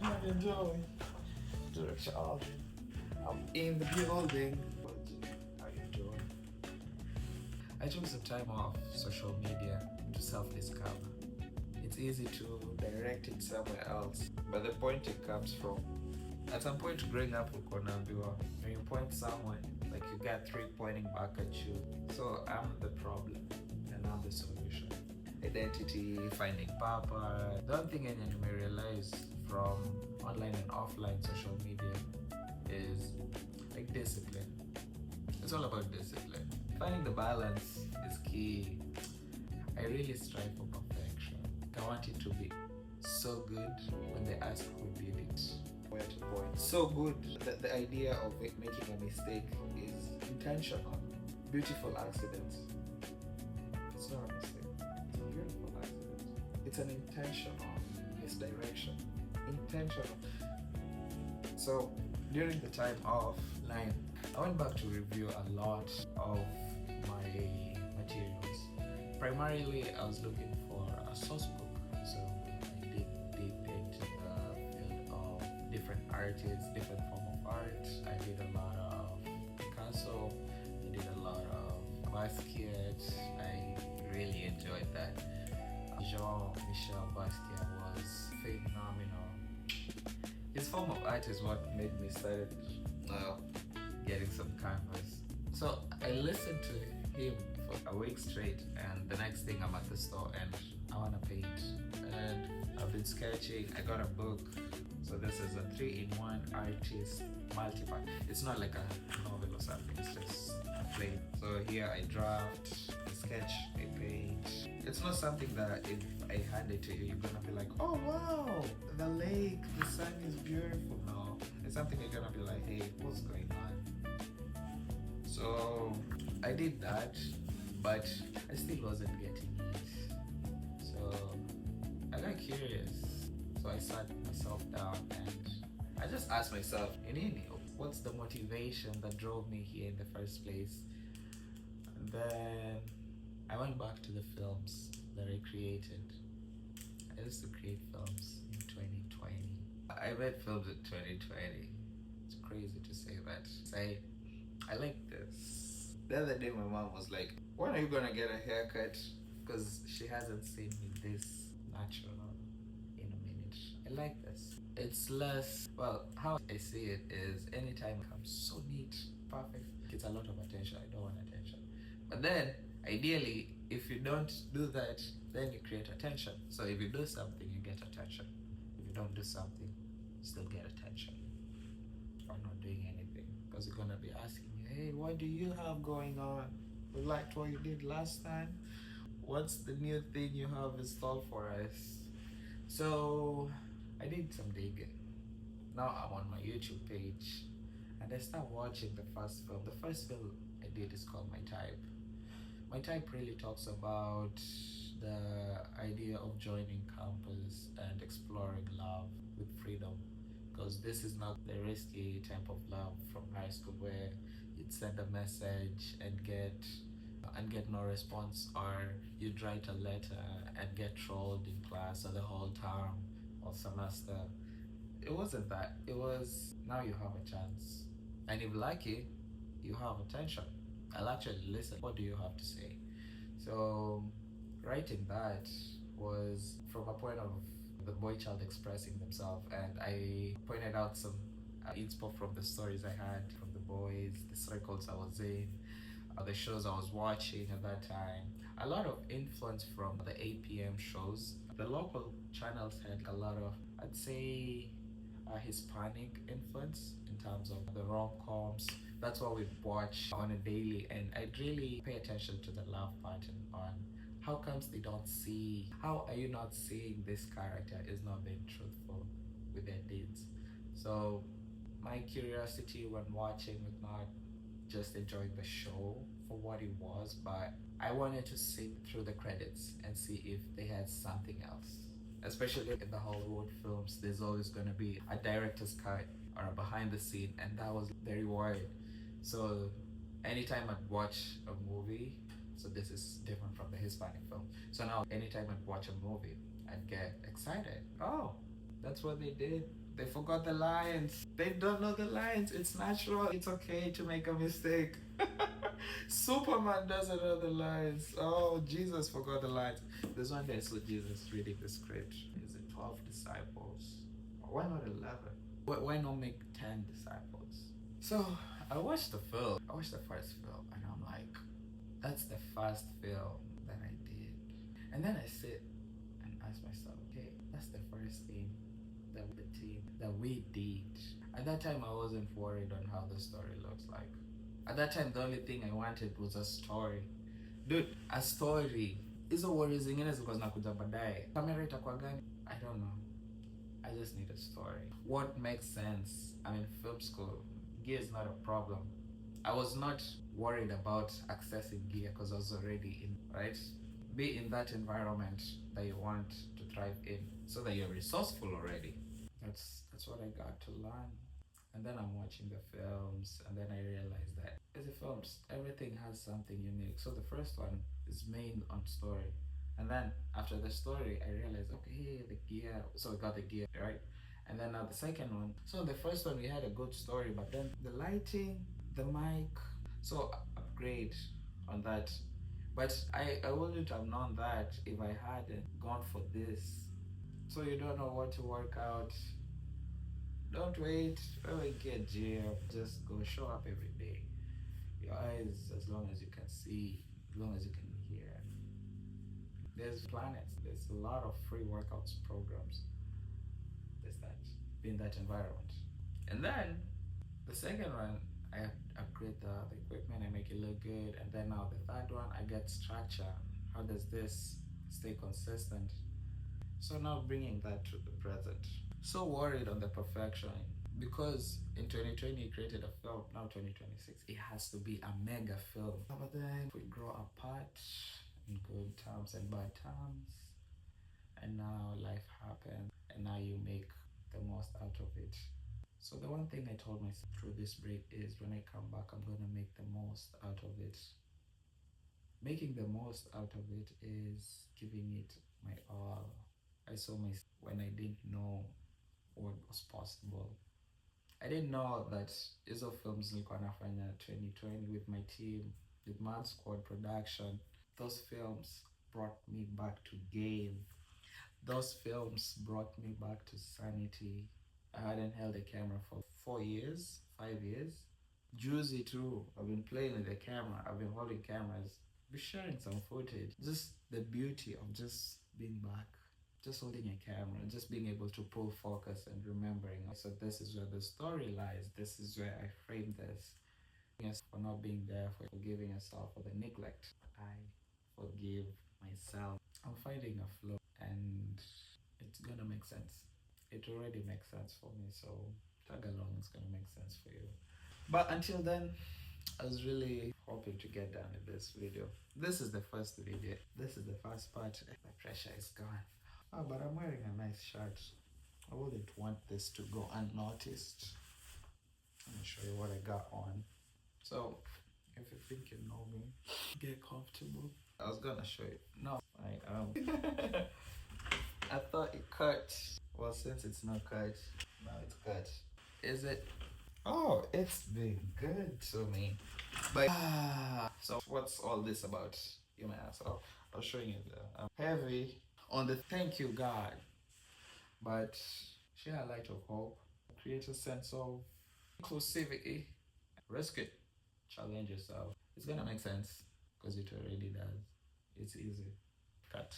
I enjoy. Direction. I'm in the building. What are you doing? I took some time off social media to self-discover. It's easy to direct it somewhere else, but the point it comes from. At some point growing up with Konambiwa, when you point somewhere, like you got three pointing back at you. So I'm the problem and I'm the solution. Identity, finding purpose. The one thing I may realize from online and offline social media is like discipline. It's all about discipline. Finding the balance is key. I really strive for perfection. I want it to be so good when they ask who did it. Where to point. So good that the idea of making a mistake is intentional. Beautiful accident. It's not a mistake. It's a beautiful accident. It's an intentional misdirection. Intentional. So during the time offline, I went back to review a lot of my materials. Primarily, I was looking for a source book, so I did deep into the field of different artists, different form of art. I did a lot of Picasso. I did a lot of Basquiat. I really enjoyed that. Jean-Michel Basquiat was phenomenal. His form of art is what made me start getting some canvas. So I listened to him for a week straight, and the next thing I'm at the store and I want to paint. And I've been sketching. I got a book. So this is a 3-in-1 artist multipack. It's not like a novel or something. It's just a play. So here I draft, I sketch, I paint. It's not something that if I hand it to you, you're gonna be like, oh wow, the lake, the sun is beautiful. No, it's something you're gonna be like, hey, what's going on? So I did that, but I still wasn't getting it. So I got curious. So I sat myself down and I just asked myself, Inini, what's the motivation that drove me here in the first place? And then I went back to the films that I created. I used to create films in 2020. I made films in 2020. It's crazy to say that. I like this. The other day my mom was like, when are you gonna get a haircut? Because she hasn't seen me this natural in a minute. I like this. It's less, well, how I see it is anytime it comes so neat, perfect, it's a lot of attention. I don't want attention. But then, ideally, if you don't do that, then you create attention. So if you do something, you get attention. If you don't do something, you still get attention. Or not doing anything. Because you're gonna be asking you, hey, what do you have going on? We liked what you did last time. What's the new thing you have installed for us? So I did some digging. Now I'm on my YouTube page and I start watching the first film. The first film I did is called My Type. My Type really talks about the idea of joining campus and exploring love with freedom. Because this is not the risky type of love from high school where you'd send a message and get no response, or you'd write a letter and get trolled in class or the whole term or semester. It wasn't that. It was now you have a chance. And if lucky, you have attention. I'll actually listen. What do you have to say? So writing that was from a point of the boy child expressing themselves, and I pointed out some inspo from the stories I had from the boys, the circles I was in, the shows I was watching at that time. A lot of influence from the 8 p.m. shows. The local channels had a lot of, I'd say, Hispanic influence in terms of the rom-coms. That's what we'd watch on a daily, and I'd really pay attention to the love pattern on how comes they don't see, how are you not seeing this character is not being truthful with their deeds. So my curiosity when watching was not just enjoying the show for what it was, but I wanted to sit through the credits and see if they had something else. Especially in the Hollywood films, there's always going to be a director's cut or a behind the scene, and that was the reward. So anytime I'd watch a movie, so this is different from the Hispanic film. So now anytime I'd watch a movie, I'd get excited. Oh, that's what they did They forgot the lines. They don't know the lines. It's natural. It's okay to make a mistake. Superman doesn't know the lines. Oh, Jesus forgot the lines. There's one day I saw Jesus reading the script. Is it 12 disciples? Why not 11? Why not make 10 disciples? So I watched the film. I watched the first film and I'm like, that's the first film that I did. And then I sit and ask myself, okay, that's the first thing that the team that we did. At that time I wasn't worried on how the story looks like. At that time the only thing I wanted was a story. Dude, a story. Hizo worries zingine zilikuwa zinakuja baadaye. Kamera itakuwa gani? I don't know. I just need a story. What makes sense? I'm in film school. Gear is not a problem. I was not worried about accessing gear because I was already in, right? Be in that environment that you want to thrive in so that you're resourceful already. That's what I got to learn. And then I'm watching the films and then I realized that as the films, everything has something unique. So the first one is main on story. And then after the story, I realized, okay, the gear. So we got the gear, right? And then now the second one. So the first one, we had a good story, but then the lighting, the mic, so upgrade on that. But I wouldn't have known that if I hadn't gone for this. So you don't know what to work out. Don't wait. When we get gear, just go show up every day. Your eyes, as long as you can see, as long as you can hear. There's planets. There's a lot of free workouts programs. There's that. Be in that environment. And then the second one, I upgrade the equipment, I make it look good. And then now the third one, I get structure. How does this stay consistent? So now bringing that to the present. So worried on the perfection because in 2020 you created a film, now 2026 it has to be a mega film. But then we grow apart in good terms and bad terms, and now life happened and now you make the most out of it. So the one thing I told myself through this break is when I come back I'm gonna make the most out of it. Making the most out of it is giving it my all. I saw myself when I didn't know what was possible. I didn't know that hizo films nilikuwa nafanya 2020 with my team, with Mad Squad production. Those films brought me back to game. Those films brought me back to sanity. I hadn't held a camera for 4 years, 5 years. Juicy too. I've been playing with the camera. I've been holding cameras. Be sharing some footage. Just the beauty of just being back. Just holding a camera, just being able to pull focus and remembering. So this is where the story lies. This is where I frame this. Yes, for not being there, for forgiving yourself for the neglect. I forgive myself. I'm finding a flow and it's gonna make sense. It already makes sense for me, so tag along, it's gonna make sense for you. But until then, I was really hoping to get done with this video. This is the first video. This is the first part. My pressure is gone. Oh, but I'm wearing a nice shirt. I wouldn't want this to go unnoticed. Let me show you what I got on. So, if you think you know me, get comfortable. I was gonna show you. No, I thought it cut. Well, since it's not cut, now it's cut. Is it? Oh, it's been good to me. But so what's all this about? You may ask. Oh, I'll show you the heavy on the thank you God, but share a light of hope, create a sense of inclusivity, risk it, challenge yourself. It's gonna make sense because it already does. It's easy. Cut.